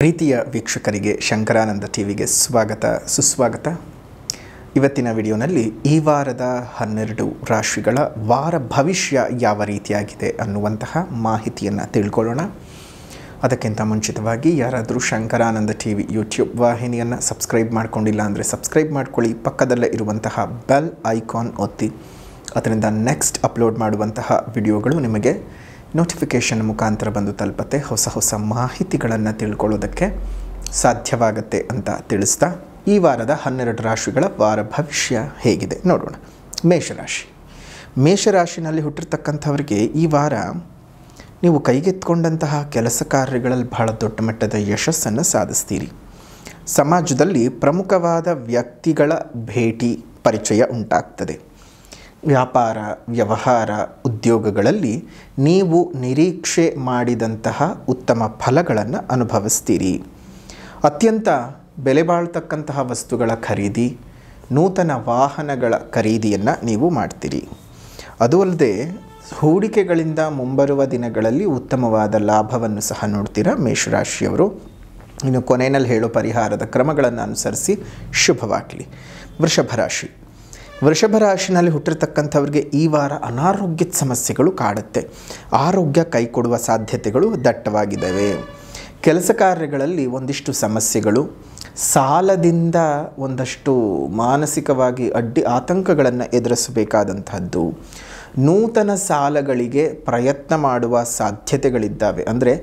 ಪ್ರೀತಿಯ ವೀಕ್ಷಕರಿಗೆ ಶಂಕರಾನಂದ ಟಿವಿಗೆ ಸ್ವಾಗತ ಸುಸ್ವಾಗತ. ಇವತ್ತಿನ ವಿಡಿಯೋನಲ್ಲಿ ಈ ವಾರದ 12 ರಾಶಿಗಳ ವಾರ ಭವಿಷ್ಯ ಯಾವ ರೀತಿಯಾಗಿದೆ ಅನ್ನುವಂತಹ ಮಾಹಿತಿಯನ್ನು ತಿಳ್ಕೊಳ್ಳೋಣ. ಅದಕ್ಕಿಂತ ಮುಂಚಿತವಾಗಿ ಯಾರಾದರೂ ಶಂಕರಾನಂದ ಟಿವಿ ಯೂಟ್ಯೂಬ್ ವಾಹಿನಿಯನ್ನು ಸಬ್ಸ್ಕ್ರೈಬ್ ಮಾಡ್ಕೊಂಡಿಲ್ಲ ಅಂದರೆ ಸಬ್ಸ್ಕ್ರೈಬ್ ಮಾಡ್ಕೊಳ್ಳಿ. ಪಕ್ಕದಲ್ಲೇ ಇರುವಂತಹ ಬೆಲ್ ಐಕಾನ್ ಒತ್ತಿ. ಅದರಿಂದ ನೆಕ್ಸ್ಟ್ ಅಪ್ಲೋಡ್ ಮಾಡುವಂತಹ ವಿಡಿಯೋಗಳು ನಿಮಗೆ ನೋಟಿಫಿಕೇಷನ್ ಮುಖಾಂತರ ಬಂದು ತಲುಪತ್ತೆ. ಹೊಸ ಮಾಹಿತಿಗಳನ್ನು ತಿಳ್ಕೊಳ್ಳೋದಕ್ಕೆ ಸಾಧ್ಯವಾಗುತ್ತೆ ಅಂತ ತಿಳಿಸ್ತಾ ಈ ವಾರದ 12 ರಾಶಿಗಳ ವಾರ ಭವಿಷ್ಯ ಹೇಗಿದೆ ನೋಡೋಣ. ಮೇಷರಾಶಿನಲ್ಲಿ ಹುಟ್ಟಿರ್ತಕ್ಕಂಥವರಿಗೆ ಈ ವಾರ ನೀವು ಕೈಗೆತ್ಕೊಂಡಂತಹ ಕೆಲಸ ಕಾರ್ಯಗಳಲ್ಲಿ ಬಹಳ ದೊಡ್ಡ ಮಟ್ಟದ ಯಶಸ್ಸನ್ನು ಸಾಧಿಸ್ತೀರಿ. ಸಮಾಜದಲ್ಲಿ ಪ್ರಮುಖವಾದ ವ್ಯಕ್ತಿಗಳ ಭೇಟಿ ಪರಿಚಯ ಉಂಟಾಗ್ತದೆ. ವ್ಯಾಪಾರ ವ್ಯವಹಾರ ಉದ್ಯೋಗಗಳಲ್ಲಿ ನೀವು ನಿರೀಕ್ಷೆ ಮಾಡಿದಂತಹ ಉತ್ತಮ ಫಲಗಳನ್ನು ಅನುಭವಿಸ್ತೀರಿ. ಅತ್ಯಂತ ಬೆಲೆ ಬಾಳ್ತಕ್ಕಂತಹ ವಸ್ತುಗಳ ಖರೀದಿ, ನೂತನ ವಾಹನಗಳ ಖರೀದಿಯನ್ನು ನೀವು ಮಾಡ್ತೀರಿ. ಅದು ಅಲ್ಲದೆ ಹೂಡಿಕೆಗಳಿಂದ ಮುಂಬರುವ ದಿನಗಳಲ್ಲಿ ಉತ್ತಮವಾದ ಲಾಭವನ್ನು ಸಹ ನೋಡ್ತೀರಾ ಮೇಷರಾಶಿಯವರು. ಇನ್ನು ಕೊನೆಯಲ್ಲಿ ಹೇಳೋ ಪರಿಹಾರದ ಕ್ರಮಗಳನ್ನು ಅನುಸರಿಸಿ ಶುಭವಾಗಲಿ. ವೃಷಭ ರಾಶಿನಲ್ಲಿ ಹುಟ್ಟಿರ್ತಕ್ಕಂಥವ್ರಿಗೆ ಈ ವಾರ ಅನಾರೋಗ್ಯದ ಸಮಸ್ಯೆಗಳು ಕಾಡುತ್ತೆ. ಆರೋಗ್ಯ ಕೈಕೊಡುವ ಸಾಧ್ಯತೆಗಳು ದಟ್ಟವಾಗಿದ್ದಾವೆ. ಕೆಲಸ ಕಾರ್ಯಗಳಲ್ಲಿ ಒಂದಿಷ್ಟು ಸಮಸ್ಯೆಗಳು, ಸಾಲದಿಂದ ಒಂದಷ್ಟು ಮಾನಸಿಕವಾಗಿ ಆತಂಕಗಳನ್ನು ಎದುರಿಸಬೇಕಾದಂಥದ್ದು, ನೂತನ ಸಾಲಗಳಿಗೆ ಪ್ರಯತ್ನ ಮಾಡುವ ಸಾಧ್ಯತೆಗಳಿದ್ದಾವೆ. ಅಂದರೆ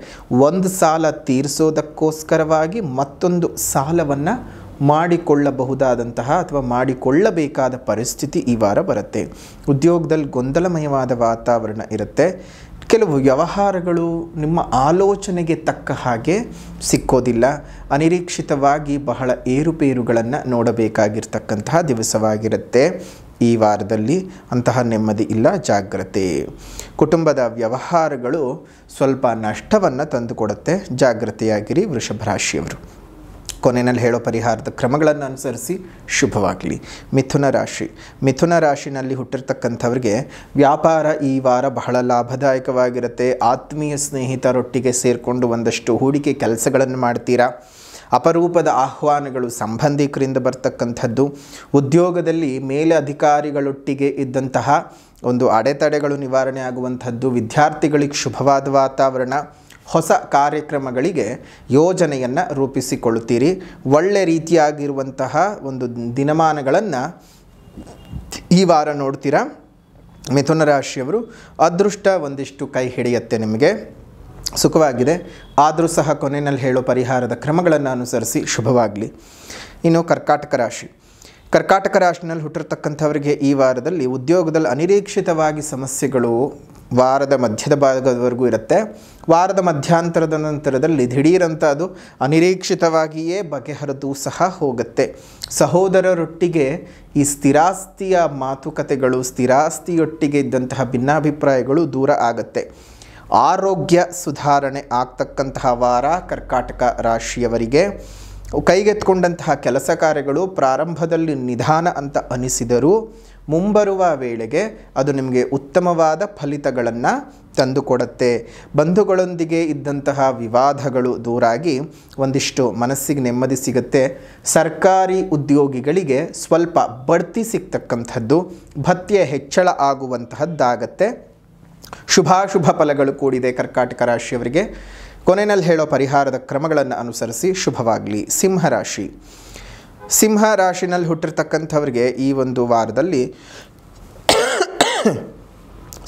ಒಂದು ಸಾಲ ತೀರಿಸೋದಕ್ಕೋಸ್ಕರವಾಗಿ ಮತ್ತೊಂದು ಸಾಲವನ್ನು ಮಾಡಿಕೊಳ್ಳಬಹುದಾದಂತಹ ಅಥವಾ ಮಾಡಿಕೊಳ್ಳಬೇಕಾದ ಪರಿಸ್ಥಿತಿ ಈ ವಾರ ಬರುತ್ತೆ. ಉದ್ಯೋಗದಲ್ಲಿ ಗೊಂದಲಮಯವಾದ ವಾತಾವರಣ ಇರುತ್ತೆ. ಕೆಲವು ವ್ಯವಹಾರಗಳು ನಿಮ್ಮ ಆಲೋಚನೆಗೆ ತಕ್ಕ ಹಾಗೆ ಸಿಕ್ಕೋದಿಲ್ಲ. ಅನಿರೀಕ್ಷಿತವಾಗಿ ಬಹಳ ಏರುಪೇರುಗಳನ್ನು ನೋಡಬೇಕಾಗಿರ್ತಕ್ಕಂತಹ ದಿವಸವಾಗಿರುತ್ತೆ. ಈ ವಾರದಲ್ಲಿ ಅಂತಹ ನೆಮ್ಮದಿ ಇಲ್ಲ, ಜಾಗ್ರತೆ. ಕುಟುಂಬದ ವ್ಯವಹಾರಗಳು ಸ್ವಲ್ಪ ನಷ್ಟವನ್ನು ತಂದುಕೊಡುತ್ತೆ, ಜಾಗ್ರತೆಯಾಗಿರಿ ವೃಷಭ ರಾಶಿಯವರು. ಕೊನೆಯಲ್ಲಿ ಹೇಳೋ ಪರಿಹಾರದ ಕ್ರಮಗಳನ್ನು ಅನುಸರಿಸಿ ಶುಭವಾಗಲಿ. ಮಿಥುನ ರಾಶಿನಲ್ಲಿ ಹುಟ್ಟಿರ್ತಕ್ಕಂಥವ್ರಿಗೆ ವ್ಯಾಪಾರ ಈ ವಾರ ಬಹಳ ಲಾಭದಾಯಕವಾಗಿರುತ್ತೆ. ಆತ್ಮೀಯ ಸ್ನೇಹಿತರೊಟ್ಟಿಗೆ ಸೇರಿಕೊಂಡು ಒಂದಷ್ಟು ಹೂಡಿಕೆ ಕೆಲಸಗಳನ್ನು ಮಾಡ್ತೀರಾ. ಅಪರೂಪದ ಆಹ್ವಾನಗಳು ಸಂಬಂಧಿಕರಿಂದ ಬರ್ತಕ್ಕಂಥದ್ದು. ಉದ್ಯೋಗದಲ್ಲಿ ಮೇಲೆ ಅಧಿಕಾರಿಗಳೊಟ್ಟಿಗೆ ಇದ್ದಂತಹ ಒಂದು ಅಡೆತಡೆಗಳು ನಿವಾರಣೆ ಆಗುವಂಥದ್ದು. ವಿದ್ಯಾರ್ಥಿಗಳಿಗೆ ಶುಭವಾದ ವಾತಾವರಣ. ಹೊಸ ಕಾರ್ಯಕ್ರಮಗಳಿಗೆ ಯೋಜನೆಯನ್ನು ರೂಪಿಸಿಕೊಳ್ಳುತ್ತೀರಿ. ಒಳ್ಳೆ ರೀತಿಯಾಗಿರುವಂತಹ ಒಂದು ದಿನಮಾನಗಳನ್ನು ಈ ವಾರ ನೋಡ್ತೀರಾ ಮಿಥುನ ರಾಶಿಯವರು. ಅದೃಷ್ಟ ಒಂದಿಷ್ಟು ಕೈ ಹಿಡಿಯುತ್ತೆ, ನಿಮಗೆ ಸುಖವಾಗಿದೆ. ಆದರೂ ಸಹ ಕೊನೆಯಲ್ಲಿ ಹೇಳೋ ಪರಿಹಾರದ ಕ್ರಮಗಳನ್ನು ಅನುಸರಿಸಿ ಶುಭವಾಗಲಿ. ಇನ್ನು ಕರ್ಕಾಟಕ ರಾಶಿನಲ್ಲಿ ಹುಟ್ಟಿರ್ತಕ್ಕಂಥವರಿಗೆ ಈ ವಾರದಲ್ಲಿ ಉದ್ಯೋಗದಲ್ಲಿ ಅನಿರೀಕ್ಷಿತವಾಗಿ ಸಮಸ್ಯೆಗಳು ವಾರದ ಮಧ್ಯದ ಭಾಗದವರೆಗೂ ಇರುತ್ತೆ. ವಾರದ ಮಧ್ಯಾಂತರದ ನಂತರದಲ್ಲಿ ದಿಢೀರಂತ ಅದು ಅನಿರೀಕ್ಷಿತವಾಗಿಯೇ ಬಗೆಹರಿದು ಸಹ ಹೋಗುತ್ತೆ. ಸಹೋದರರೊಟ್ಟಿಗೆ ಈ ಸ್ಥಿರಾಸ್ತಿಯ ಮಾತುಕತೆಗಳು, ಸ್ಥಿರಾಸ್ತಿಯೊಟ್ಟಿಗೆ ಇದ್ದಂತಹ ಭಿನ್ನಾಭಿಪ್ರಾಯಗಳು ದೂರ ಆಗುತ್ತೆ. ಆರೋಗ್ಯ ಸುಧಾರಣೆ ಆಗ್ತಕ್ಕಂತಹ ವಾರ ಕರ್ಕಾಟಕ ರಾಶಿಯವರಿಗೆ. ಕೈಗೆತ್ಕೊಂಡಂತಹ ಕೆಲಸ ಕಾರ್ಯಗಳು ಪ್ರಾರಂಭದಲ್ಲಿ ನಿಧಾನ ಅಂತ ಅನಿಸಿದರೂ ಮುಂಬರುವ ವೇಳೆಗೆ ಅದು ನಿಮಗೆ ಉತ್ತಮವಾದ ಫಲಿತಗಳನ್ನು ತಂದುಕೊಡುತ್ತೆ. ಬಂಧುಗಳೊಂದಿಗೆ ಇದ್ದಂತಹ ವಿವಾದಗಳು ದೂರಾಗಿ ಒಂದಿಷ್ಟು ಮನಸ್ಸಿಗೆ ನೆಮ್ಮದಿ ಸಿಗುತ್ತೆ. ಸರ್ಕಾರಿ ಉದ್ಯೋಗಿಗಳಿಗೆ ಸ್ವಲ್ಪ ಬಡ್ತಿ ಸಿಗ್ತಕ್ಕಂಥದ್ದು, ಭತ್ಯೆ ಹೆಚ್ಚಳ ಆಗುವಂತಹದ್ದಾಗತ್ತೆ. ಶುಭಾಶುಭ ಫಲಗಳು ಕೂಡಿದೆ ಕರ್ಕಾಟಕ ರಾಶಿಯವರಿಗೆ. ಕೊನೆಯಲ್ಲಿ ಹೇಳೋ ಪರಿಹಾರದ ಕ್ರಮಗಳನ್ನು ಅನುಸರಿಸಿ ಶುಭವಾಗಲಿ. ಸಿಂಹ ರಾಶಿನಲ್ಲಿ ಹುಟ್ಟಿರ್ತಕ್ಕಂಥವ್ರಿಗೆ ಈ ಒಂದು ವಾರದಲ್ಲಿ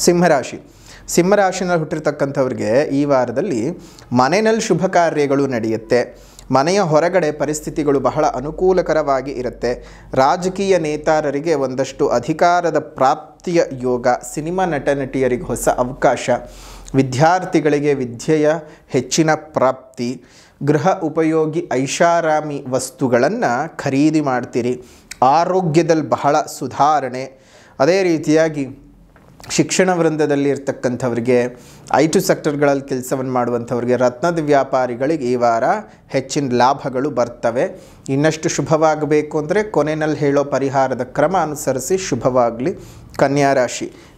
ಸಿಂಹರಾಶಿನಲ್ಲಿ ಹುಟ್ಟಿರ್ತಕ್ಕಂಥವ್ರಿಗೆ ಈ ವಾರದಲ್ಲಿ ಮನೆಯಲ್ಲಿ ಶುಭ ಕಾರ್ಯಗಳು ನಡೆಯುತ್ತೆ. ಮನೆಯ ಹೊರಗಡೆ ಪರಿಸ್ಥಿತಿಗಳು ಬಹಳ ಅನುಕೂಲಕರವಾಗಿ ಇರುತ್ತೆ. ರಾಜಕೀಯ ನೇತಾರರಿಗೆ ಒಂದಷ್ಟು ಅಧಿಕಾರದ ಪ್ರಾಪ್ತಿಯ ಯೋಗ. ಸಿನಿಮಾ ನಟನಟಿಯರಿಗೆ ಹೊಸ ಅವಕಾಶ. ವಿದ್ಯಾರ್ಥಿಗಳಿಗೆ ವಿದ್ಯೆಯ ಹೆಚ್ಚಿನ ಪ್ರಾಪ್ತಿ. ಗೃಹ ಉಪಯೋಗಿ ಐಷಾರಾಮಿ ವಸ್ತುಗಳನ್ನು ಖರೀದಿ ಮಾಡ್ತೀರಿ. ಆರೋಗ್ಯದಲ್ಲಿ ಬಹಳ ಸುಧಾರಣೆ. ಅದೇ ರೀತಿಯಾಗಿ ಶಿಕ್ಷಣ ವೃಂದದಲ್ಲಿ ಇರ್ತಕ್ಕಂಥವ್ರಿಗೆ, IT ಸೆಕ್ಟರ್ಗಳಲ್ಲಿ ಕೆಲಸವನ್ನು ಮಾಡುವಂಥವ್ರಿಗೆ, ರತ್ನದ ವ್ಯಾಪಾರಿಗಳಿಗೆ ಈ ವಾರ ಹೆಚ್ಚಿನ ಲಾಭಗಳು ಬರ್ತವೆ. ಇನ್ನಷ್ಟು ಶುಭವಾಗಬೇಕು ಅಂದರೆ ಕೊನೆಯಲ್ಲಿ ಹೇಳೋ ಪರಿಹಾರದ ಕ್ರಮ ಅನುಸರಿಸಿ ಶುಭವಾಗಲಿ.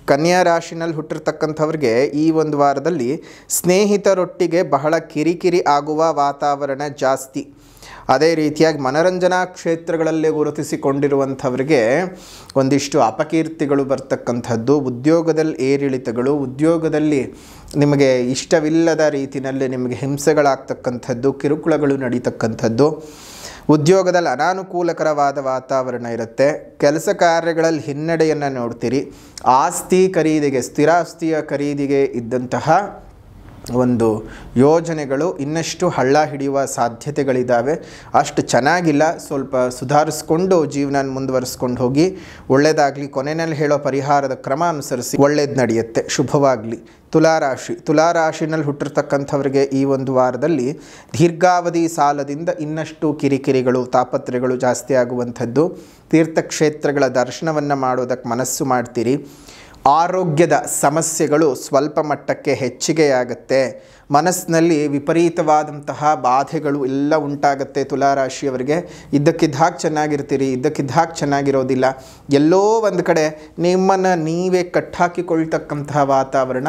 ಕನ್ಯಾ ರಾಶಿನಲ್ಲಿ ಹುಟ್ಟಿರ್ತಕ್ಕಂಥವ್ರಿಗೆ ಈ ಒಂದು ವಾರದಲ್ಲಿ ಸ್ನೇಹಿತರೊಟ್ಟಿಗೆ ಬಹಳ ಕಿರಿಕಿರಿ ಆಗುವ ವಾತಾವರಣ ಜಾಸ್ತಿ. ಅದೇ ರೀತಿಯಾಗಿ ಮನರಂಜನಾ ಕ್ಷೇತ್ರಗಳಲ್ಲಿ ಗುರುತಿಸಿಕೊಂಡಿರುವಂಥವ್ರಿಗೆ ಒಂದಿಷ್ಟು ಅಪಕೀರ್ತಿಗಳು ಬರ್ತಕ್ಕಂಥದ್ದು, ಉದ್ಯೋಗದಲ್ಲಿ ಏರಿಳಿತಗಳು, ಉದ್ಯೋಗದಲ್ಲಿ ನಿಮಗೆ ಇಷ್ಟವಿಲ್ಲದ ರೀತಿಯಲ್ಲಿ ನಿಮಗೆ ಹಿಂಸೆಗಳಾಗ್ತಕ್ಕಂಥದ್ದು, ಕಿರುಕುಳಗಳು ನಡೀತಕ್ಕಂಥದ್ದು, ಉದ್ಯೋಗದಲ್ಲಿ ಅನಾನುಕೂಲಕರವಾದ ವಾತಾವರಣ ಇರುತ್ತೆ. ಕೆಲಸ ಕಾರ್ಯಗಳಲ್ಲಿ ಹಿನ್ನಡೆಯನ್ನು ನೋಡ್ತೀರಿ. ಆಸ್ತಿ ಖರೀದಿಗೆ, ಸ್ಥಿರಾಸ್ತಿಯ ಖರೀದಿಗೆ ಇದ್ದಂತಹ ಒಂದು ಯೋಜನೆಗಳು ಇನ್ನಷ್ಟು ಹಳ್ಳ ಹಿಡಿಯುವ ಸಾಧ್ಯತೆಗಳಿದ್ದಾವೆ. ಅಷ್ಟು ಚೆನ್ನಾಗಿಲ್ಲ, ಸ್ವಲ್ಪ ಸುಧಾರಿಸ್ಕೊಂಡು ಜೀವನ ಮುಂದುವರಿಸ್ಕೊಂಡು ಹೋಗಿ ಒಳ್ಳೆಯದಾಗಲಿ. ಕೊನೆಯಲ್ಲಿ ಹೇಳೋ ಪರಿಹಾರದ ಕ್ರಮ ಅನುಸರಿಸಿ ಒಳ್ಳೇದು ನಡೆಯುತ್ತೆ, ಶುಭವಾಗಲಿ. ತುಲಾರಾಶಿನಲ್ಲಿ ಹುಟ್ಟಿರ್ತಕ್ಕಂಥವ್ರಿಗೆ ಈ ಒಂದು ವಾರದಲ್ಲಿ ದೀರ್ಘಾವಧಿ ಸಾಲದಿಂದ ಇನ್ನಷ್ಟು ಕಿರಿಕಿರಿಗಳು, ತಾಪತ್ರೆಗಳು ಜಾಸ್ತಿ ಆಗುವಂಥದ್ದು. ತೀರ್ಥಕ್ಷೇತ್ರಗಳ ದರ್ಶನವನ್ನು ಮಾಡೋದಕ್ಕೆ ಮನಸ್ಸು ಮಾಡ್ತೀರಿ. ಆರೋಗ್ಯದ ಸಮಸ್ಯೆಗಳು ಸ್ವಲ್ಪ ಮಟ್ಟಕ್ಕೆ ಹೆಚ್ಚಿಗೆಯಾಗುತ್ತೆ. ಮನಸ್ಸಿನಲ್ಲಿ ವಿಪರೀತವಾದಂತಹ ಬಾಧೆಗಳು ಎಲ್ಲ ಉಂಟಾಗುತ್ತೆ. ತುಲಾರಾಶಿಯವರಿಗೆ ಇದ್ದಕ್ಕಿದ್ದ ಹಾಗೆ ಚೆನ್ನಾಗಿರ್ತೀರಿ, ಇದ್ದಕ್ಕಿದ್ದ ಹಾಗೆ ಚೆನ್ನಾಗಿರೋದಿಲ್ಲ. ಎಲ್ಲೋ ಒಂದು ಕಡೆ ನಿಮ್ಮನ್ನು ನೀವೇ ಕಟ್ಟಾಕಿಕೊಳ್ತಕ್ಕಂತಹ ವಾತಾವರಣ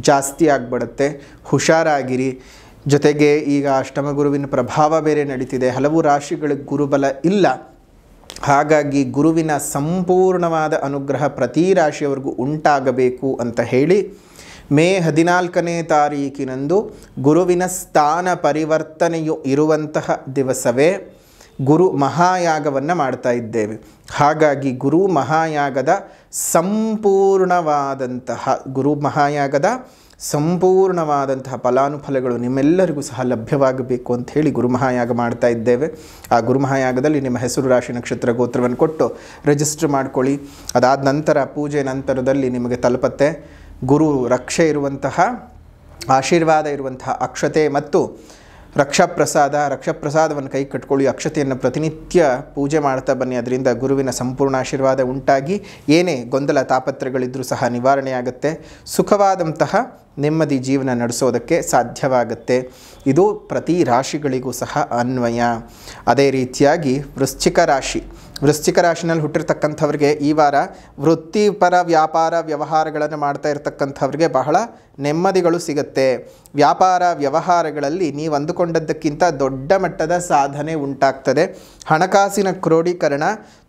ಜಾಸ್ತಿ ಆಗಿಬಿಡುತ್ತೆ. ಹುಷಾರಾಗಿರಿ. ಜೊತೆಗೆ ಈಗ ಅಷ್ಟಮ ಗುರುವಿನ ಪ್ರಭಾವ ಬೇರೆ ನಡೀತಿದೆ. ಹಲವು ರಾಶಿಗಳಿಗೆ ಗುರುಬಲ ಇಲ್ಲ. ಹಾಗಾಗಿ ಗುರುವಿನ ಸಂಪೂರ್ಣವಾದ ಅನುಗ್ರಹ ಪ್ರತಿ ರಾಶಿಯವರೆಗೂ ಉಂಟಾಗಬೇಕು ಅಂತ ಹೇಳಿ ಮೇ 14ನೇ ತಾರೀಕಿನಂದು ಗುರುವಿನ ಸ್ಥಾನ ಪರಿವರ್ತನೆಯು ಇರುವಂತಹ ದಿವಸವೇ ಗುರು ಮಹಾಯಾಗವನ್ನು ಮಾಡ್ತಾ ಇದ್ದೇವೆ. ಹಾಗಾಗಿ ಗುರು ಮಹಾಯಾಗದ ಸಂಪೂರ್ಣವಾದಂತಹ ಫಲಾನುಫಲಗಳು ನಿಮ್ಮೆಲ್ಲರಿಗೂ ಸಹ ಲಭ್ಯವಾಗಬೇಕು ಅಂತ ಹೇಳಿ ಗುರುಮಹಾಯಾಗ ಮಾಡ್ತಾ ಇದ್ದೇವೆ. ಆ ಗುರುಮಹಾಯಾಗದಲ್ಲಿ ನಿಮ್ಮ ಹೆಸರು, ರಾಶಿ, ನಕ್ಷತ್ರ, ಗೋತ್ರವನ್ನು ಕೊಟ್ಟು ರಿಜಿಸ್ಟರ್ ಮಾಡ್ಕೊಳ್ಳಿ. ಅದಾದ ನಂತರ ಪೂಜೆ ನಂತರದಲ್ಲಿ ನಿಮಗೆ ತಲುಪತ್ತೆ ಗುರು ರಕ್ಷೆ ಇರುವಂತಹ, ಆಶೀರ್ವಾದ ಇರುವಂತಹ ಅಕ್ಷತೆ ಮತ್ತು ರಕ್ಷಾಪ್ರಸಾದವನ್ನು ಕೈ ಕಟ್ಕೊಳ್ಳಿ. ಅಕ್ಷತೆಯನ್ನು ಪ್ರತಿನಿತ್ಯ ಪೂಜೆ ಮಾಡ್ತಾ ಬನ್ನಿ. ಅದರಿಂದ ಗುರುವಿನ ಸಂಪೂರ್ಣ ಆಶೀರ್ವಾದ ಉಂಟಾಗಿ ಏನೇ ಗೊಂದಲ ತಾಪತ್ರಗಳಿದ್ರೂ ಸಹ ನಿವಾರಣೆಯಾಗುತ್ತೆ. ಸುಖವಾದಂತಹ ನೆಮ್ಮದಿ ಜೀವನ ನಡೆಸೋದಕ್ಕೆ ಸಾಧ್ಯವಾಗುತ್ತೆ. ಇದು ಪ್ರತಿ ರಾಶಿಗಳಿಗೂ ಸಹ ಅನ್ವಯ. ಅದೇ ರೀತಿಯಾಗಿ ವೃಶ್ಚಿಕ ರಾಶಿನಲ್ಲಿ ಹುಟ್ಟಿರ್ತಕ್ಕಂಥವ್ರಿಗೆ ಈ ವಾರ ವೃತ್ತಿಪರ ವ್ಯಾಪಾರ ವ್ಯವಹಾರಗಳನ್ನು ಮಾಡ್ತಾ ಇರತಕ್ಕಂಥವ್ರಿಗೆ ಬಹಳ ನೆಮ್ಮದಿಗಳು ಸಿಗುತ್ತೆ. ವ್ಯಾಪಾರ ವ್ಯವಹಾರಗಳಲ್ಲಿ ನೀವು ಅಂದುಕೊಂಡದ್ದಕ್ಕಿಂತ ದೊಡ್ಡ ಮಟ್ಟದ ಸಾಧನೆ ಉಂಟಾಗ್ತದೆ. ಹಣಕಾಸಿನ ಕ್ರೋಢೀಕರಣ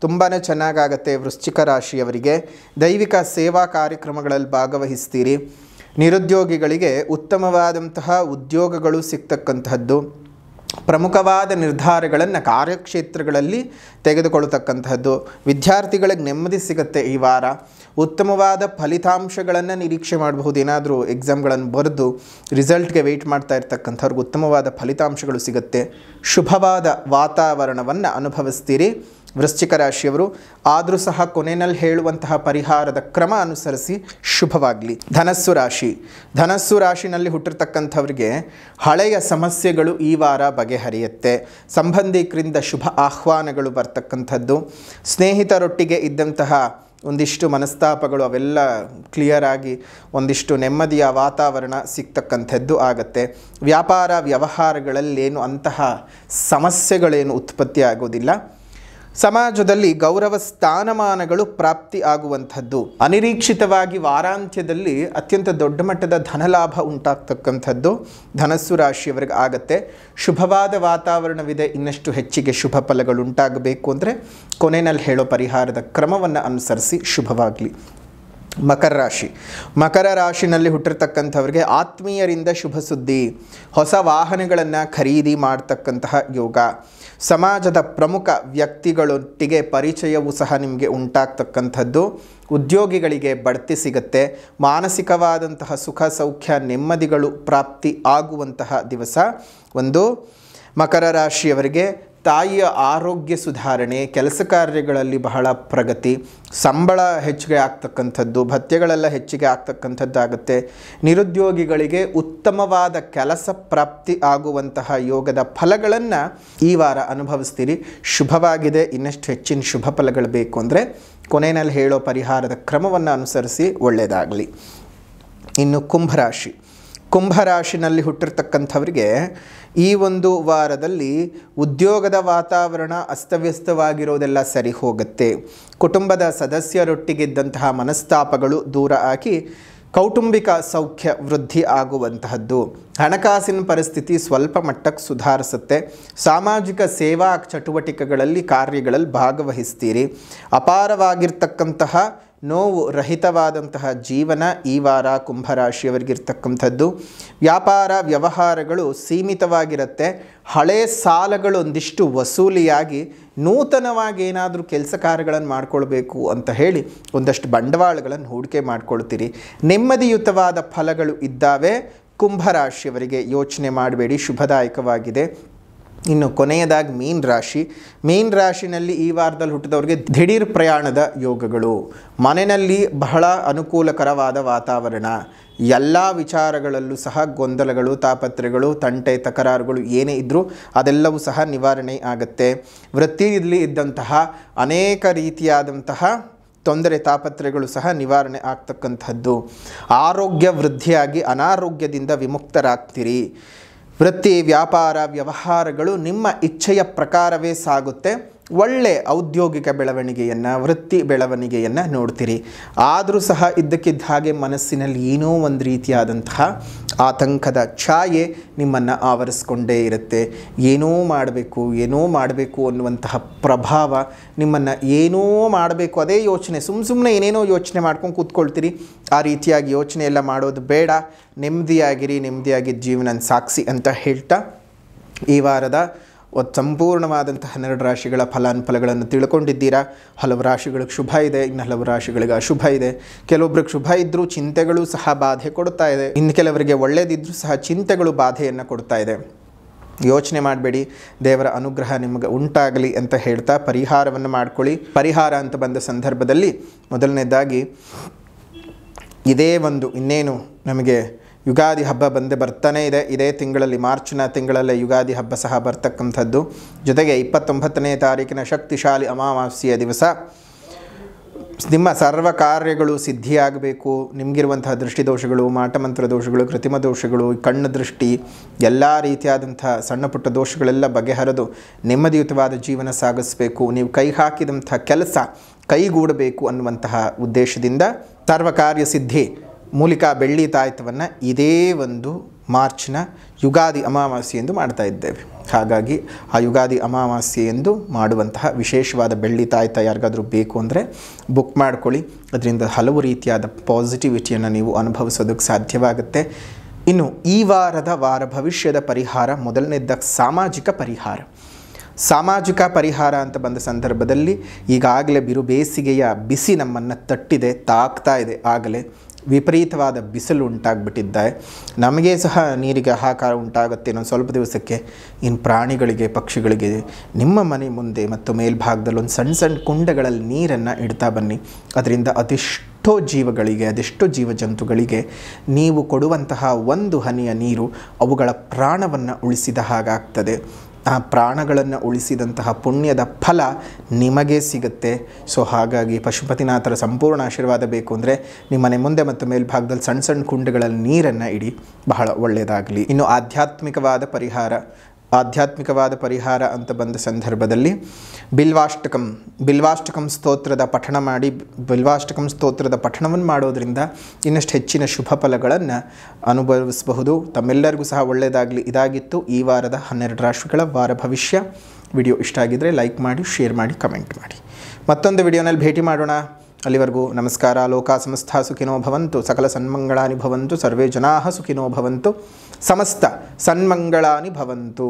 ತುಂಬಾ ಚೆನ್ನಾಗಾಗತ್ತೆ. ವೃಶ್ಚಿಕ ರಾಶಿಯವರಿಗೆ ದೈವಿಕ ಸೇವಾ ಕಾರ್ಯಕ್ರಮಗಳಲ್ಲಿ ಭಾಗವಹಿಸ್ತೀರಿ. ನಿರುದ್ಯೋಗಿಗಳಿಗೆ ಉತ್ತಮವಾದಂತಹ ಉದ್ಯೋಗಗಳು ಸಿಗ್ತಕ್ಕಂತಹದ್ದು, ಪ್ರಮುಖವಾದ ನಿರ್ಧಾರಗಳನ್ನು ಕಾರ್ಯಕ್ಷೇತ್ರಗಳಲ್ಲಿ ತೆಗೆದುಕೊಳ್ಳತಕ್ಕಂತಹದ್ದು, ವಿದ್ಯಾರ್ಥಿಗಳಿಗೆ ನೆಮ್ಮದಿ ಸಿಗುತ್ತೆ. ಈ ವಾರ ಉತ್ತಮವಾದ ಫಲಿತಾಂಶಗಳನ್ನು ನಿರೀಕ್ಷೆ ಮಾಡಬಹುದು. ಏನಾದರೂ ಎಕ್ಸಾಮ್ಗಳನ್ನು ಬರೆದು ರಿಸಲ್ಟ್ಗೆ ವೆಯ್ಟ್ ಮಾಡ್ತಾ ಇರ್ತಕ್ಕಂಥವ್ರಿಗೆ ಉತ್ತಮವಾದ ಫಲಿತಾಂಶಗಳು ಸಿಗುತ್ತೆ. ಶುಭವಾದ ವಾತಾವರಣವನ್ನು ಅನುಭವಿಸ್ತೀರಿ ವೃಶ್ಚಿಕ ರಾಶಿಯವರು. ಆದರೂ ಸಹ ಕೊನೆಯಲ್ಲಿ ಹೇಳುವಂತಹ ಪರಿಹಾರದ ಕ್ರಮ ಅನುಸರಿಸಿ ಶುಭವಾಗಲಿ. ಧನಸ್ಸು ರಾಶಿನಲ್ಲಿ ಹುಟ್ಟಿರ್ತಕ್ಕಂಥವ್ರಿಗೆ ಹಳೆಯ ಸಮಸ್ಯೆಗಳು ಈ ವಾರ ಬಗೆಹರಿಯುತ್ತೆ. ಸಂಬಂಧಿಕರಿಂದ ಶುಭ ಆಹ್ವಾನಗಳು ಬರ್ತಕ್ಕಂಥದ್ದು. ಸ್ನೇಹಿತರೊಟ್ಟಿಗೆ ಇದ್ದಂತಹ ಒಂದಿಷ್ಟು ಮನಸ್ತಾಪಗಳು ಅವೆಲ್ಲ ಕ್ಲಿಯರ್ ಆಗಿ ಒಂದಿಷ್ಟು ನೆಮ್ಮದಿಯ ವಾತಾವರಣ ಸಿಗ್ತಕ್ಕಂಥದ್ದು ಆಗುತ್ತೆ. ವ್ಯಾಪಾರ ವ್ಯವಹಾರಗಳಲ್ಲೇನು ಅಂತಹ ಸಮಸ್ಯೆಗಳೇನು ಉತ್ಪತ್ತಿ ಆಗೋದಿಲ್ಲ. ಸಮಾಜದಲ್ಲಿ ಗೌರವ ಸ್ಥಾನಮಾನಗಳು ಪ್ರಾಪ್ತಿ ಆಗುವಂಥದ್ದು. ಅನಿರೀಕ್ಷಿತವಾಗಿ ವಾರಾಂತ್ಯದಲ್ಲಿ ಅತ್ಯಂತ ದೊಡ್ಡ ಮಟ್ಟದ ಧನಲಾಭ ಉಂಟಾಗ್ತಕ್ಕಂಥದ್ದು ಧನಸ್ಸು ರಾಶಿಯವರಿಗೆ ಆಗತ್ತೆ. ಶುಭವಾದ ವಾತಾವರಣವಿದೆ. ಇನ್ನಷ್ಟು ಹೆಚ್ಚಿಗೆ ಶುಭ ಫಲಗಳು ಉಂಟಾಗಬೇಕು ಅಂದರೆ ಕೊನೆಯಲ್ಲಿ ಹೇಳೋ ಪರಿಹಾರದ ಕ್ರಮವನ್ನು ಅನುಸರಿಸಿ ಶುಭವಾಗಲಿ. ಮಕರ ರಾಶಿನಲ್ಲಿ ಹುಟ್ಟಿರ್ತಕ್ಕಂಥವ್ರಿಗೆ ಆತ್ಮೀಯರಿಂದ ಶುಭ ಸುದ್ದಿ, ಹೊಸ ವಾಹನಗಳನ್ನು ಖರೀದಿ ಮಾಡ್ತಕ್ಕಂತಹ ಯೋಗ, ಸಮಾಜದ ಪ್ರಮುಖ ವ್ಯಕ್ತಿಗಳೊಟ್ಟಿಗೆ ಪರಿಚಯವೂ ಸಹ ನಿಮಗೆ ಉಂಟಾಗ್ತಕ್ಕಂಥದ್ದು. ಉದ್ಯೋಗಿಗಳಿಗೆ ಬಡ್ತಿ ಸಿಗುತ್ತೆ. ಮಾನಸಿಕವಾದಂತಹ ಸುಖ ಸೌಖ್ಯ ನೆಮ್ಮದಿಗಳು ಪ್ರಾಪ್ತಿ ಆಗುವಂತಹ ದಿವಸ ಒಂದು. ಮಕರ ರಾಶಿಯವರಿಗೆ ತಾಯಿಯ ಆರೋಗ್ಯ ಸುಧಾರಣೆ, ಕೆಲಸ ಕಾರ್ಯಗಳಲ್ಲಿ ಬಹಳ ಪ್ರಗತಿ, ಸಂಬಳ ಹೆಚ್ಚಿಗೆ ಆಗ್ತಕ್ಕಂಥದ್ದು, ಭತ್ಯೆಗಳೆಲ್ಲ ಹೆಚ್ಚಿಗೆ ಆಗ್ತಕ್ಕಂಥದ್ದು ಆಗುತ್ತೆ. ನಿರುದ್ಯೋಗಿಗಳಿಗೆ ಉತ್ತಮವಾದ ಕೆಲಸ ಪ್ರಾಪ್ತಿ ಆಗುವಂತಹ ಯೋಗದ ಫಲಗಳನ್ನು ಈ ವಾರ ಅನುಭವಿಸ್ತೀರಿ. ಶುಭವಾಗಿದೆ. ಇನ್ನಷ್ಟು ಹೆಚ್ಚಿನ ಶುಭ ಫಲಗಳು ಬೇಕು ಅಂದರೆ ಕೊನೆಯಲ್ಲಿ ಹೇಳೋ ಪರಿಹಾರದ ಕ್ರಮವನ್ನು ಅನುಸರಿಸಿ ಒಳ್ಳೆಯದಾಗಲಿ. ಇನ್ನು ಕುಂಭರಾಶಿನಲ್ಲಿ ಹುಟ್ಟಿರ್ತಕ್ಕಂಥವರಿಗೆ ಈ ಒಂದು ವಾರದಲ್ಲಿ ಉದ್ಯೋಗದ ವಾತಾವರಣ ಅಸ್ತವ್ಯಸ್ತವಾಗಿರೋದೆಲ್ಲ ಸರಿ ಹೋಗುತ್ತೆ. ಕುಟುಂಬದ ಸದಸ್ಯರೊಟ್ಟಿಗಿದ್ದಂತಹ ಮನಸ್ತಾಪಗಳು ದೂರ ಆಗಿ ಕೌಟುಂಬಿಕ ಸೌಖ್ಯ ವೃದ್ಧಿ ಆಗುವಂತಹದ್ದು. ಹಣಕಾಸಿನ ಪರಿಸ್ಥಿತಿ ಸ್ವಲ್ಪ ಮಟ್ಟಕ್ಕೆ ಸುಧಾರಿಸುತ್ತೆ. ಸಾಮಾಜಿಕ ಸೇವಾ ಚಟುವಟಿಕೆಗಳಲ್ಲಿ ಕಾರ್ಯಗಳಲ್ಲಿ ಭಾಗವಹಿಸ್ತೀರಿ. ಅಪಾರವಾಗಿರ್ತಕ್ಕಂತಹ ನೋವು ರಹಿತವಾದಂತಹ ಜೀವನ ಈ ವಾರ ಕುಂಭರಾಶಿಯವರಿಗಿರ್ತಕ್ಕಂಥದ್ದು. ವ್ಯಾಪಾರ ವ್ಯವಹಾರಗಳು ಸೀಮಿತವಾಗಿರುತ್ತೆ. ಹಳೆ ಸಾಲಗಳು ಒಂದಿಷ್ಟು ವಸೂಲಿಯಾಗಿ ನೂತನವಾಗಿ ಏನಾದರೂ ಕೆಲಸ ಕಾರ್ಯಗಳನ್ನು ಮಾಡ್ಕೊಳ್ಬೇಕು ಅಂತ ಹೇಳಿ ಒಂದಷ್ಟು ಬಂಡವಾಳಗಳನ್ನು ಹೂಡಿಕೆ ಮಾಡ್ಕೊಳ್ತೀರಿ. ನೆಮ್ಮದಿಯುತವಾದ ಫಲಗಳು ಇದ್ದಾವೆ. ಕುಂಭರಾಶಿಯವರಿಗೆ ಯೋಚನೆ ಮಾಡಬೇಡಿ, ಶುಭದಾಯಕವಾಗಿದೆ. ಇನ್ನು ಕೊನೆಯದಾಗಿ ಮೀನ ರಾಶಿನಲ್ಲಿ ಈ ವಾರದಲ್ಲಿ ಹುಟ್ಟಿದವರಿಗೆ ದಿಢೀರ್ ಪ್ರಯಾಣದ ಯೋಗಗಳು. ಮನೆಯಲ್ಲಿ ಬಹಳ ಅನುಕೂಲಕರವಾದ ವಾತಾವರಣ. ಎಲ್ಲ ವಿಚಾರಗಳಲ್ಲೂ ಸಹ ಗೊಂದಲಗಳು, ತಾಪತ್ರೆಗಳು, ತಂಟೆ ತಕರಾರುಗಳು ಏನೇ ಇದ್ದರೂ ಅದೆಲ್ಲವೂ ಸಹ ನಿವಾರಣೆ ಆಗುತ್ತೆ. ವೃತ್ತಿಯಲ್ಲಿ ಇದ್ದಂತಹ ಅನೇಕ ರೀತಿಯಾದಂತಹ ತೊಂದರೆ ತಾಪತ್ರೆಗಳು ಸಹ ನಿವಾರಣೆ ಆಗ್ತಕ್ಕಂಥದ್ದು. ಆರೋಗ್ಯ ವೃದ್ಧಿಯಾಗಿ ಅನಾರೋಗ್ಯದಿಂದ ವಿಮುಕ್ತರಾಗ್ತೀರಿ. ವೃತ್ತಿ ವ್ಯಾಪಾರ ವ್ಯವಹಾರಗಳು ನಿಮ್ಮ ಇಚ್ಛೆಯ ಪ್ರಕಾರವೇ ಸಾಗುತ್ತೆ. ಒಳ್ಳೆ ಔದ್ಯೋಗಿಕ ಬೆಳವಣಿಗೆಯನ್ನು, ವೃತ್ತಿ ಬೆಳವಣಿಗೆಯನ್ನು ನೋಡ್ತೀರಿ. ಆದರೂ ಸಹ ಇದ್ದಕ್ಕಿದ್ದ ಹಾಗೆ ಮನಸ್ಸಿನಲ್ಲಿ ಏನೋ ಒಂದು ರೀತಿಯಾದಂತಹ ಆತಂಕದ ಛಾಯೆ ನಿಮ್ಮನ್ನು ಆವರಿಸ್ಕೊಂಡೇ ಇರುತ್ತೆ. ಏನೋ ಮಾಡಬೇಕು ಅನ್ನುವಂತಹ ಪ್ರಭಾವ ನಿಮ್ಮನ್ನು ಏನೋ ಮಾಡಬೇಕು, ಅದೇ ಯೋಚನೆ, ಸುಮ್ಮನೆ ಏನೇನೋ ಯೋಚನೆ ಮಾಡ್ಕೊಂಡು ಕೂತ್ಕೊಳ್ತೀರಿ. ಆ ರೀತಿಯಾಗಿ ಯೋಚನೆ ಎಲ್ಲ ಮಾಡೋದು ಬೇಡ. ನೆಮ್ಮದಿಯಾಗಿದ್ದ ಜೀವನ ಸಾಗಿಸಿ ಅಂತ ಹೇಳ್ತಾ ಈ ವಾರದ ಸಂಪೂರ್ಣವಾದಂಥ 12 ರಾಶಿಗಳ ಫಲಾನುಫಲಗಳನ್ನು ತಿಳ್ಕೊಂಡಿದ್ದೀರಾ. ಹಲವು ರಾಶಿಗಳಿಗೆ ಶುಭ ಇದೆ, ಇನ್ನು ಹಲವು ರಾಶಿಗಳಿಗೆ ಅಶುಭ ಇದೆ. ಕೆಲವೊಬ್ರಿಗೆ ಶುಭ ಇದ್ದರೂ ಚಿಂತೆಗಳು ಸಹ ಬಾಧೆ ಕೊಡ್ತಾ ಇದೆ. ಇನ್ನು ಕೆಲವರಿಗೆ ಒಳ್ಳೆಯದಿದ್ದರೂ ಸಹ ಚಿಂತೆಗಳು ಬಾಧೆಯನ್ನು ಕೊಡ್ತಾ ಇದೆ. ಯೋಚನೆ ಮಾಡಬೇಡಿ, ದೇವರ ಅನುಗ್ರಹ ನಿಮಗೆ ಉಂಟಾಗಲಿ ಅಂತ ಹೇಳ್ತಾ ಪರಿಹಾರವನ್ನು ಮಾಡ್ಕೊಳ್ಳಿ. ಪರಿಹಾರ ಅಂತ ಬಂದ ಸಂದರ್ಭದಲ್ಲಿ ಮೊದಲನೇದಾಗಿ ಇದೇ ಒಂದು ಇನ್ನೇನು ನಮಗೆ ಯುಗಾದಿ ಹಬ್ಬ ಬರ್ತಾನೇ ಇದೆ. ಇದೇ ತಿಂಗಳಲ್ಲಿ ಮಾರ್ಚ್ನ ತಿಂಗಳಲ್ಲೇ ಯುಗಾದಿ ಹಬ್ಬ ಸಹ ಬರ್ತಕ್ಕಂಥದ್ದು. ಜೊತೆಗೆ 29ನೇ ತಾರೀಕಿನ ಶಕ್ತಿಶಾಲಿ ಅಮಾವಾಸ್ಯೆಯ ದಿವಸ ನಿಮ್ಮ ಸರ್ವ ಕಾರ್ಯಗಳು ಸಿದ್ಧಿಯಾಗಬೇಕು. ನಿಮಗಿರುವಂತಹ ದೃಷ್ಟಿದೋಷಗಳು, ಮಾಟಮಂತ್ರ ದೋಷಗಳು, ಕೃತಿಮ ದೋಷಗಳು, ಕಣ್ಣು ದೃಷ್ಟಿ, ಎಲ್ಲ ರೀತಿಯಾದಂಥ ಸಣ್ಣ ಪುಟ್ಟ ದೋಷಗಳೆಲ್ಲ ಬಗೆಹರಿದು ನೆಮ್ಮದಿಯುತವಾದ ಜೀವನ ಸಾಗಿಸಬೇಕು. ನೀವು ಕೈ ಹಾಕಿದಂಥ ಕೆಲಸ ಕೈಗೂಡಬೇಕು ಅನ್ನುವಂತಹ ಉದ್ದೇಶದಿಂದ ಸರ್ವ ಕಾರ್ಯ ಸಿದ್ಧಿ ಮೂಲಿಕಾ ಬೆಳ್ಳಿ ತಾಯ್ತವನ್ನು ಇದೇ ಒಂದು ಮಾರ್ಚ್ನ ಯುಗಾದಿ ಅಮಾವಾಸ್ಯೆಯೆಂದು ಮಾಡ್ತಾ ಇದ್ದೇವೆ. ಹಾಗಾಗಿ ಆ ಯುಗಾದಿ ಅಮಾವಾಸ್ಯೆಯೆಂದು ಮಾಡುವಂತಹ ವಿಶೇಷವಾದ ಬೆಳ್ಳಿ ತಾಯ್ತ ಯಾರಿಗಾದರೂ ಬೇಕು ಅಂದರೆ ಬುಕ್ ಮಾಡ್ಕೊಳ್ಳಿ. ಅದರಿಂದ ಹಲವು ರೀತಿಯಾದ ಪಾಸಿಟಿವಿಟಿಯನ್ನು ನೀವು ಅನುಭವಿಸೋದಕ್ಕೆ ಸಾಧ್ಯವಾಗುತ್ತೆ. ಇನ್ನು ಈ ವಾರ ಭವಿಷ್ಯದ ಪರಿಹಾರ, ಮೊದಲನೇದಾಗಿ ಸಾಮಾಜಿಕ ಪರಿಹಾರ ಅಂತ ಬಂದ ಸಂದರ್ಭದಲ್ಲಿ ಈಗಾಗಲೇ ಬೇಸಿಗೆಯ ಬಿಸಿ ನಮ್ಮನ್ನು ತಟ್ಟಿದೆ, ತಾಕ್ತಾ ಇದೆ. ಆಗಲೇ ವಿಪರೀತವಾದ ಬಿಸಿಲು ಉಂಟಾಗ್ಬಿಟ್ಟಿದ್ದೆ. ನಮಗೆ ಸಹ ನೀರಿಗೆ ಹಾಹಾಕಾರ ಉಂಟಾಗುತ್ತೆ ಇನ್ನೊಂದು ಸ್ವಲ್ಪ ದಿವಸಕ್ಕೆ. ಇನ್ನು ಪ್ರಾಣಿಗಳಿಗೆ, ಪಕ್ಷಿಗಳಿಗೆ ನಿಮ್ಮ ಮನೆ ಮುಂದೆ ಮತ್ತು ಮೇಲ್ಭಾಗದಲ್ಲಿ ಒಂದು ಸಣ್ಣ ಕುಂಡಗಳಲ್ಲಿ ನೀರನ್ನು ಇಡ್ತಾ ಬನ್ನಿ. ಅದರಿಂದ ಅದೆಷ್ಟೋ ಜೀವಗಳಿಗೆ, ಅದೆಷ್ಟೋ ಜೀವಜಂತುಗಳಿಗೆ ನೀವು ಕೊಡುವಂತಹ ಒಂದು ಹನಿಯ ನೀರು ಅವುಗಳ ಪ್ರಾಣವನ್ನು ಉಳಿಸಿದ ಹಾಗಾಗ್ತದೆ. ಆ ಪ್ರಾಣಗಳನ್ನು ಉಳಿಸಿದಂತಹ ಪುಣ್ಯದ ಫಲ ನಿಮಗೆ ಸಿಗುತ್ತೆ. ಸೊ ಹಾಗಾಗಿ ಪಶುಪತಿನಾಥರ ಸಂಪೂರ್ಣ ಆಶೀರ್ವಾದ ಬೇಕು ಅಂದರೆ ನಿಮ್ಮನೆ ಮುಂದೆ ಮತ್ತು ಮೇಲ್ಭಾಗದಲ್ಲಿ ಸಣ್ಣ ಕುಂಡಗಳಲ್ಲಿ ನೀರನ್ನು ಇಡಿ, ಬಹಳ ಒಳ್ಳೆಯದಾಗಲಿ. ಇನ್ನು ಆಧ್ಯಾತ್ಮಿಕವಾದ ಪರಿಹಾರ ಅಂತ ಬಂದ ಸಂದರ್ಭದಲ್ಲಿ ಬಿಲ್ವಾಷ್ಟಕಂ ಸ್ತೋತ್ರದ ಪಠಣ ಮಾಡಿ, ಬಿಲ್ವಾಷ್ಟಕಂ ಸ್ತೋತ್ರದ ಪಠಣವನ್ನು ಮಾಡೋದರಿಂದ ಇನ್ನಷ್ಟು ಹೆಚ್ಚಿನ ಶುಭ ಫಲಗಳನ್ನು ಅನುಭವಿಸಬಹುದು. ತಮ್ಮೆಲ್ಲರಿಗೂ ಸಹ ಒಳ್ಳೆಯದಾಗಲಿ. ಇದಾಗಿತ್ತು ಈ ವಾರದ 12 ರಾಶಿಗಳ ವಾರ ಭವಿಷ್ಯ. ವಿಡಿಯೋ ಇಷ್ಟ ಆಗಿದ್ದರೆ ಲೈಕ್ ಮಾಡಿ, ಶೇರ್ ಮಾಡಿ, ಕಮೆಂಟ್ ಮಾಡಿ. ಮತ್ತೊಂದು ವಿಡಿಯೋನಲ್ಲಿ ಭೇಟಿ ಮಾಡೋಣ. ಅಲ್ಲಿವರೆಗೂ ನಮಸ್ಕಾರ. ಲೋಕ ಸಮಸ್ತ ಸುಖಿನೋ ಭವಂತು, ಸಕಲ ಸನ್ಮಂಗಳಾನಿ ಭವಂತು, ಸರ್ವೇ ಜನಾಃ ಸುಖಿನೋ ಭವಂತು, ಸಮಸ್ತ ಸನ್ಮಂಗಳಾನಿ ಭವಂತು.